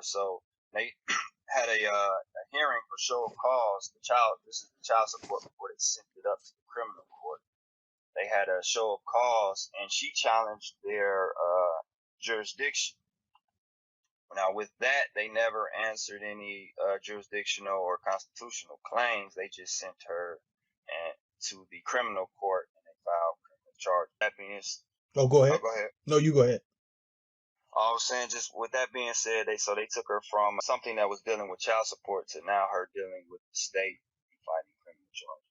So they had a hearing for show of cause. This is the child support before they sent it up to the criminal court. They had a show of cause, and she challenged their jurisdiction. Now, with that, they never answered any jurisdictional or constitutional claims. They just sent her to the criminal court, and they filed criminal charge. That being, Oh, go ahead. go ahead. No, you go ahead. I was saying, just with that being said, they took her from something that was dealing with child support to now her dealing with the state fighting criminal charges.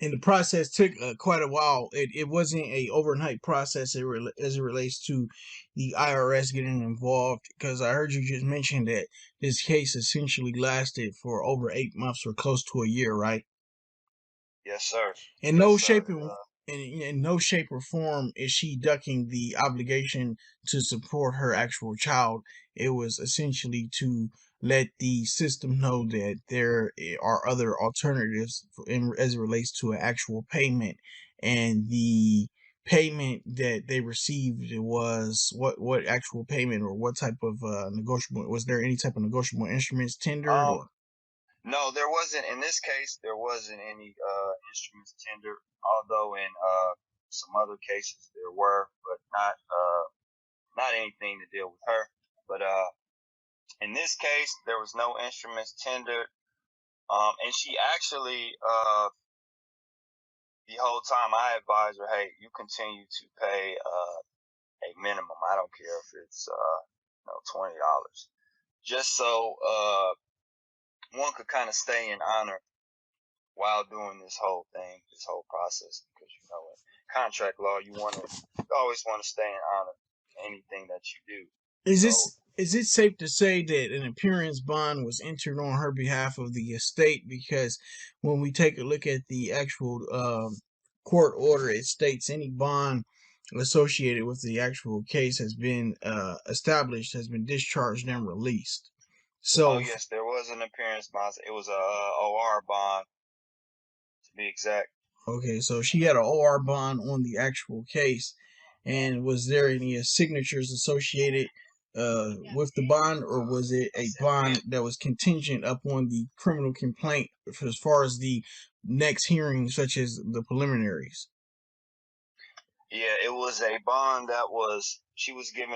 And the process took quite a while. It wasn't a overnight process as it relates to the IRS getting involved, because I heard you just mention that this case essentially lasted for over 8 months or close to a year, right? Yes, sir. In Yes, no sir. shape in no shape or form is she ducking the obligation to support her actual child. It was essentially to let the system know that there are other alternatives as it relates to an actual payment, and the payment that they received was what actual payment, or what type of negotiable, was there any type of negotiable instruments tendered, Um, or? no, there wasn't in this case. There wasn't any instruments tendered, although in some other cases there were, but not anything to deal with her. But in this case, there was no instruments tendered, and she actually the whole time I advised her, hey, you continue to pay a minimum. I don't care if it's $20, just so one could kind of stay in honor while doing this whole thing, this whole process, because in contract law, you always want to stay in honor anything that you do. Is So this is it safe to say that an appearance bond was entered on her behalf of the estate? Because when we take a look at the actual court order, it states any bond associated with the actual case has been established, has been discharged and released. oh So, yes, there was an appearance bond. It was a OR bond to be exact. okay, so she had an OR bond on the actual case, and was there any signatures associated with the bond, or was it a bond that was contingent upon the criminal complaint as far as the next hearing, such as the preliminaries? Yeah, it was a bond that she was given